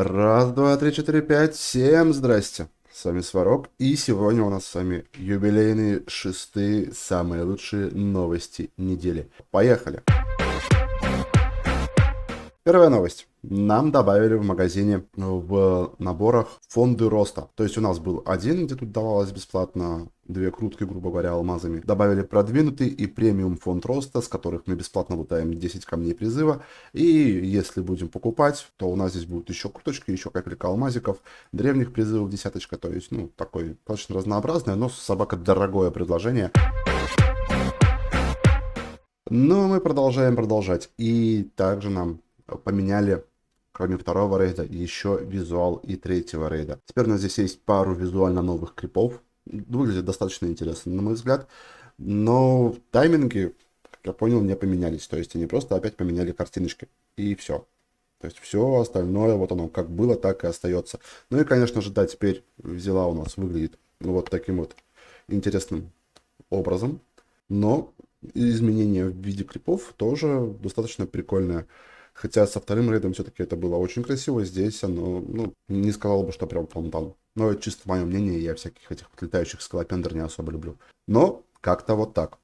Раз, два, три, четыре, пять. Всем здрасте. С вами Сварог. И сегодня у нас с вами юбилейные шестые самые лучшие новости недели. Поехали. Первая новость. Нам добавили в магазине в наборах фонды роста. То есть у нас был один, где тут давалось бесплатно две крутки, грубо говоря, алмазами. Добавили продвинутый и премиум фонд роста, с которых мы бесплатно лутаем 10 камней призыва. И если будем покупать, то у нас здесь будут еще круточки, еще капелька алмазиков, древних призывов десяточка. То есть, такой достаточно разнообразное, но собака дорогое предложение. Но мы продолжаем продолжать. И также нам поменяли, кроме второго рейда, еще визуал и третьего рейда. Теперь у нас здесь есть пару визуально новых крипов. Выглядит достаточно интересно, на мой взгляд. Но тайминги, как я понял, не поменялись. То есть они просто опять поменяли картиночки. И все. То есть все остальное, вот оно как было, так и остается. Ну и, конечно же, да, теперь взяла у нас выглядит вот таким вот интересным образом. Но изменения в виде клипов тоже достаточно прикольное. Хотя со вторым рейдом все-таки это было очень красиво. Здесь оно, не сказал бы, что прям фонтан. Но это чисто мое мнение. Я всяких этих летающих скалопендр не особо люблю. Но как-то вот так.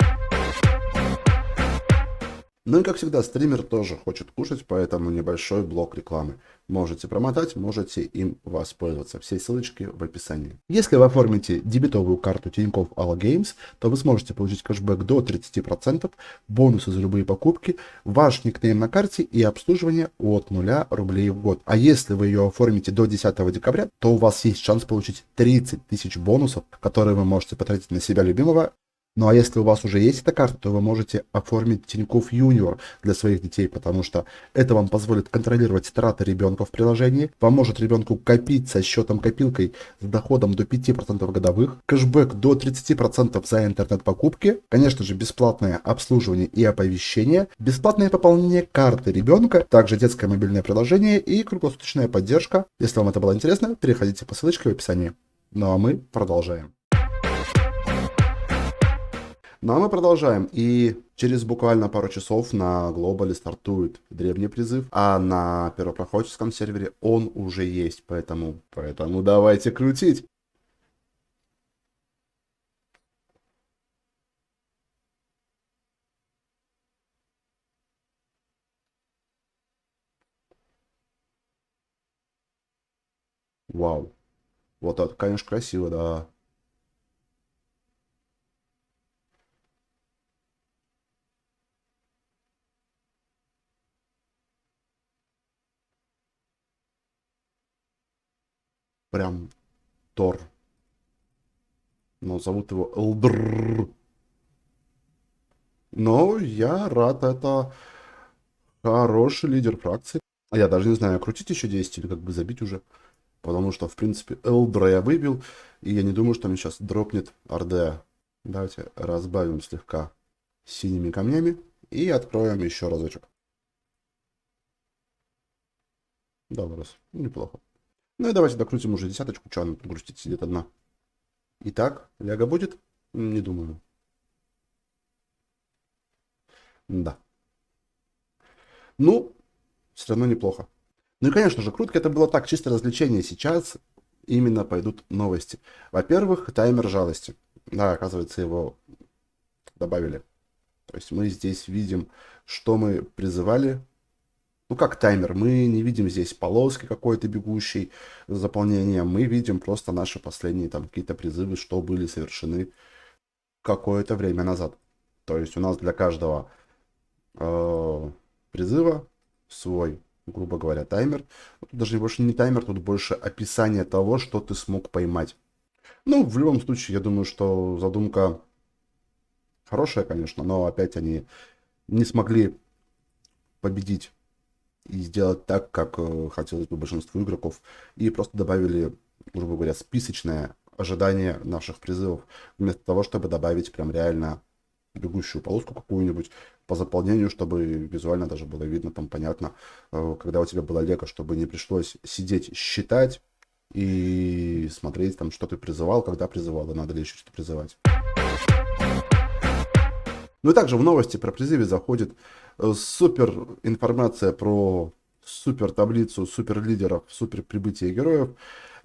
Ну и как всегда, стример тоже хочет кушать, поэтому небольшой блок рекламы. Можете промотать, можете им воспользоваться. Все ссылочки в описании. Если вы оформите дебетовую карту Тинькофф All Games, то вы сможете получить кэшбэк до 30%, бонусы за любые покупки, ваш никнейм на карте и обслуживание от 0 рублей в год. А если вы ее оформите до 10 декабря, то у вас есть шанс получить 30 тысяч бонусов, которые вы можете потратить на себя любимого. Ну а если у вас уже есть эта карта, то вы можете оформить Тинькофф Юниор для своих детей, потому что это вам позволит контролировать траты ребенка в приложении, поможет ребенку копить со счетом копилкой с доходом до 5% годовых, кэшбэк до 30% за интернет-покупки, конечно же бесплатное обслуживание и оповещение, бесплатное пополнение карты ребенка, также детское мобильное приложение и круглосуточная поддержка. Если вам это было интересно, переходите по ссылочке в описании. Ну а мы продолжаем. Ну а мы продолжаем, и через буквально пару часов на глобале стартует древний призыв, а на первопроходческом сервере он уже есть, поэтому давайте крутить. Вау, вот это, конечно, красиво, да. Прям Тор. Но зовут его Элдр. Но я рад, это хороший лидер фракции. А я даже не знаю, крутить еще 10 или как бы забить уже. Потому что, в принципе, Элдра я выбил. И я не думаю, что мне сейчас дропнет Ордеа. Давайте разбавим слегка синими камнями. И откроем еще разочек. Да, вырос. Неплохо. Ну и давайте докрутим уже десяточку. Что она тут грустит, сидит одна. Итак, Лего будет? Не думаю. Да. Ну, все равно неплохо. Ну и, конечно же, крутка это было так, чисто развлечение. Сейчас именно пойдут новости. Во-первых, таймер жалости. Да, оказывается, его добавили. То есть мы здесь видим, что мы призывали. Ну, как таймер. Мы не видим здесь полоски какой-то бегущей с заполнением. Мы видим просто наши последние там какие-то призывы, что были совершены какое-то время назад. То есть у нас для каждого призыва свой, грубо говоря, таймер. Тут даже больше не таймер, тут больше описание того, что ты смог поймать. Ну, в любом случае, я думаю, что задумка хорошая, конечно, но опять они не смогли победить и сделать так, как хотелось бы большинству игроков. И просто добавили, грубо говоря, списочное ожидание наших призывов, вместо того, чтобы добавить прям реально бегущую полоску какую-нибудь по заполнению, чтобы визуально даже было видно, там понятно, когда у тебя была лего, чтобы не пришлось сидеть, считать и смотреть, там, что ты призывал, когда призывал, и надо ли еще что-то призывать. Ну и также в новости про призывы заходит супер информация про супер таблицу супер лидеров, супер прибытие героев.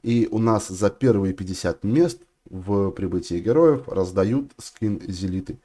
И у нас за первые 50 мест в прибытии героев раздают скин Зелиты,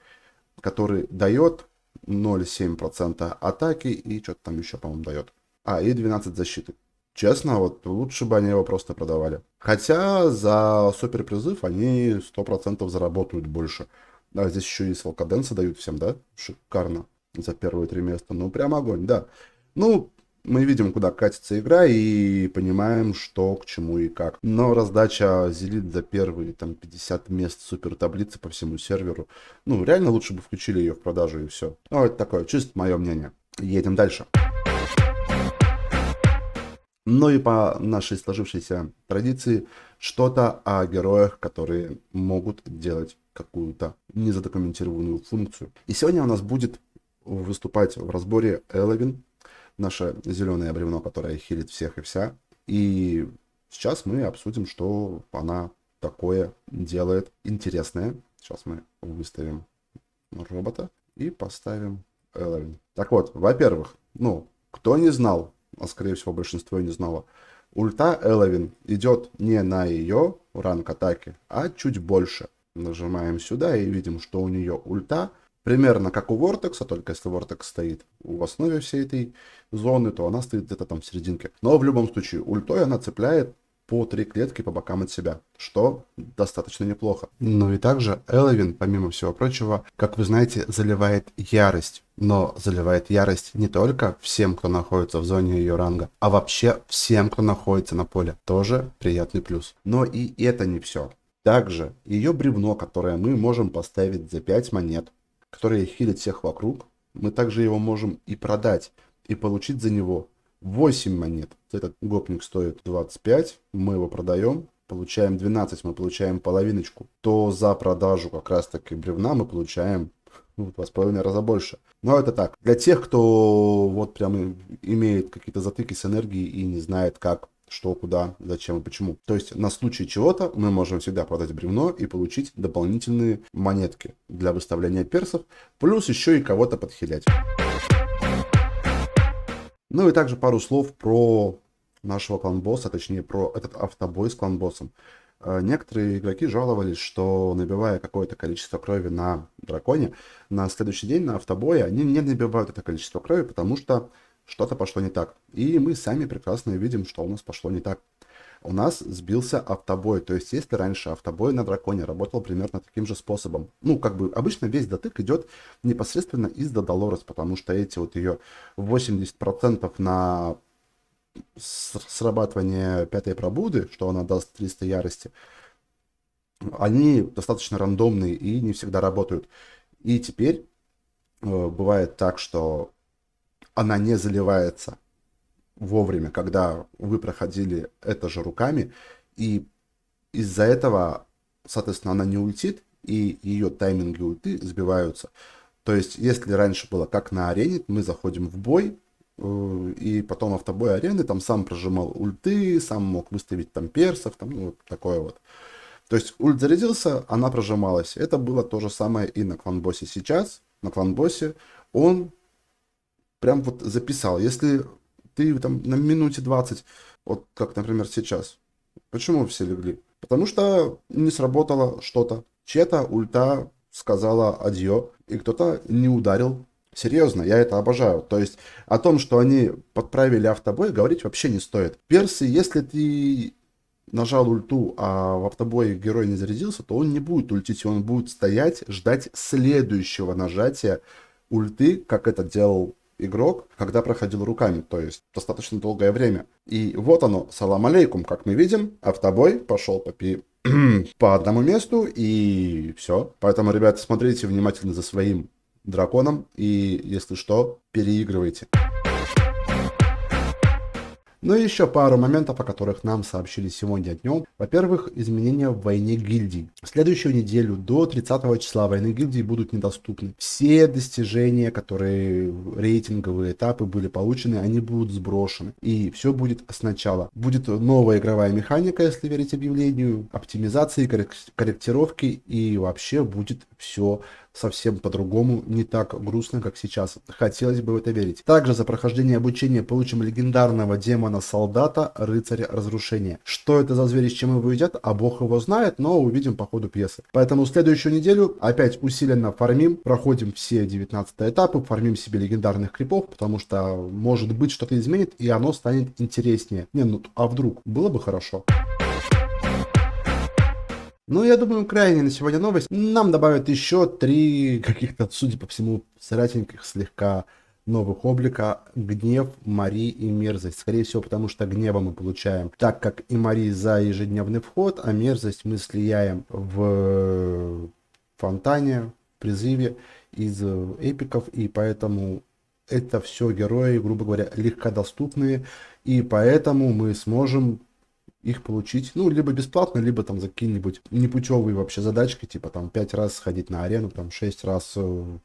который дает 0,7% атаки и что-то там еще, по-моему, дает. И 12 защиты. Честно, вот лучше бы они его просто продавали. Хотя за супер призыв они 100% заработают больше. Здесь еще и с волкоденса дают всем, да? Шикарно. За первые 3 места. Ну, прям огонь, да. Ну, мы видим, куда катится игра и понимаем, что к чему и как. Но раздача Зелит за первые там 50 мест супер таблицы по всему серверу. Ну, реально лучше бы включили ее в продажу и все. Ну, это такое, чисто мое мнение. Едем дальше. Ну и по нашей сложившейся традиции, что-то о героях, которые могут делать какую-то незадокументированную функцию. И сегодня у нас будет выступать в разборе Эловин, наше зеленое бревно, которое хилит всех и вся. И сейчас мы обсудим, что она такое делает интересное. Сейчас мы выставим робота и поставим Эловин. Так вот, во-первых, кто не знал, скорее всего большинство не знало, ульта Эловин идет не на ее ранг атаки, а чуть больше. Нажимаем сюда и видим, что у нее ульта примерно как у Вортекса, только если Вортекс стоит в основе всей этой зоны, то она стоит где-то там в серединке. Но в любом случае ультой она цепляет по 3 клетки по бокам от себя, что достаточно неплохо. Ну и также Эловин, помимо всего прочего, как вы знаете, заливает ярость. Но заливает ярость не только всем, кто находится в зоне ее ранга, а вообще всем, кто находится на поле. Тоже приятный плюс. Но и это не все. Также ее бревно, которое мы можем поставить за 5 монет, которое хилит всех вокруг, мы также его можем и продать, и получить за него 8 монет. Этот гопник стоит 25, мы его продаем, получаем 12, мы получаем половиночку. То за продажу как раз таки бревна мы получаем в 2,5 раза больше. Но это так. Для тех, кто вот прям имеет какие-то затыки с энергией и не знает как, что, куда, зачем и почему. То есть на случай чего-то мы можем всегда продать бревно и получить дополнительные монетки для выставления персов, плюс еще и кого-то подхилять. Ну и также пару слов про нашего клан-босса, точнее про этот автобой с клан-боссом. Некоторые игроки жаловались, что набивая какое-то количество крови на драконе, на следующий день на автобое они не набивают это количество крови, потому что что-то пошло не так. И мы сами прекрасно видим, что у нас пошло не так. У нас сбился автобой. То есть, если раньше автобой на драконе работал примерно таким же способом, обычно весь дотык идет непосредственно из Додолорес, потому что эти вот ее 80% на срабатывание пятой пробуды, что она даст 300 ярости, они достаточно рандомные и не всегда работают. И теперь бывает так, что она не заливается вовремя, когда вы проходили это же руками, и из-за этого, соответственно, она не ультит, и ее тайминги ульты сбиваются. То есть, если раньше было как на арене, мы заходим в бой, и потом автобой арены, там сам прожимал ульты, сам мог выставить там персов, там, вот такое вот. То есть, ульт зарядился, она прожималась. Это было то же самое и на клан-боссе сейчас. На клан-боссе он прям вот записал. Если ты там на минуте 20, вот как, например, сейчас. Почему все легли? Потому что не сработало что-то. Чья-то ульта сказала адьё, и кто-то не ударил. Серьезно, я это обожаю. То есть о том, что они подправили автобой, говорить вообще не стоит. Персы, если ты нажал ульту, а в автобое герой не зарядился, то он не будет ультить, он будет стоять, ждать следующего нажатия ульты, как это делал игрок, когда проходил руками, то есть достаточно долгое время. И вот оно, салам алейкум, как мы видим, автобой пошел по одному месту, и все. Поэтому, ребята, смотрите внимательно за своим драконом, и, если что, переигрывайте. Ну и еще пару моментов, о которых нам сообщили сегодня днем. Во-первых, изменения в войне гильдий. В следующую неделю до 30 числа войны гильдий будут недоступны. Все достижения, которые рейтинговые этапы были получены, они будут сброшены. И все будет сначала. Будет новая игровая механика, если верить объявлению, оптимизации, корректировки, и вообще будет все совсем по-другому, не так грустно, как сейчас. Хотелось бы в это верить. Также за прохождение обучения получим легендарного демона-солдата, рыцаря разрушения. Что это за звери, с чем его едят, а бог его знает, но увидим по ходу пьесы. Поэтому следующую неделю опять усиленно фармим, проходим все 19 этапы, фармим себе легендарных крипов, потому что может быть что-то изменит и оно станет интереснее. Не, ну а вдруг? Было бы хорошо. Ну, я думаю, крайняя на сегодня новость. Нам добавят еще 3 каких-то, судя по всему, сратеньких слегка новых облика: гнев, Мари и мерзость. Скорее всего, потому что гнева мы получаем, так как и Мари за ежедневный вход, а мерзость мы слияем в фонтане, в призыве из эпиков, и поэтому это все герои, грубо говоря, легкодоступные, и поэтому мы сможем их получить, ну, либо бесплатно, либо там за какие-нибудь непутевые вообще задачки, типа там 5 раз сходить на арену, там 6 раз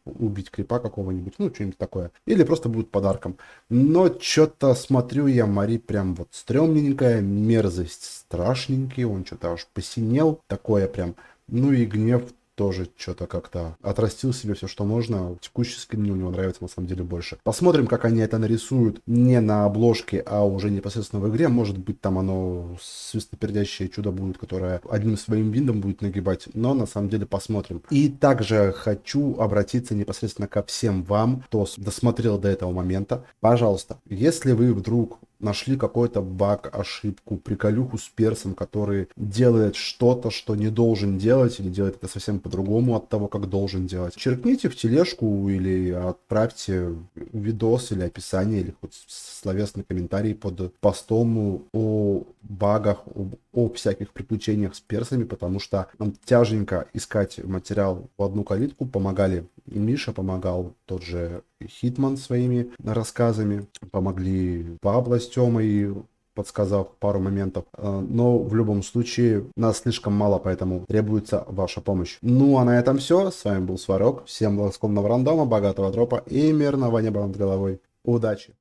убить крипа какого-нибудь, ну, что-нибудь такое. Или просто будет подарком. Но что-то смотрю я, Мари прям вот стрёмненькая, мерзость страшненький, он что-то аж посинел, такое прям. Ну и гнев тоже что-то как-то отрастил себе все, что можно. Текущий скин мне у него нравится на самом деле больше. Посмотрим, как они это нарисуют не на обложке, а уже непосредственно в игре. Может быть, там оно свистопердящее чудо будет, которое одним своим видом будет нагибать. Но на самом деле посмотрим. И также хочу обратиться непосредственно ко всем вам, кто досмотрел до этого момента. Пожалуйста, если вы вдруг нашли какой-то баг, ошибку, приколюху с персом, который делает что-то, что не должен делать, или делает это совсем по-другому от того, как должен делать, черкните в тележку или отправьте видос или описание, или хоть словесный комментарий под постом о багах, о всяких приключениях с персами, потому что нам тяженько искать материал в одну калитку. Помогали Миша, помогал тот же Хитман своими рассказами, помогли Пабло с Тёмой, подсказав пару моментов. Но в любом случае нас слишком мало, поэтому требуется ваша помощь. Ну а на этом все. С вами был Сварог. Всем лоскомного рандома, богатого дропа и мирного неба над головой. Удачи!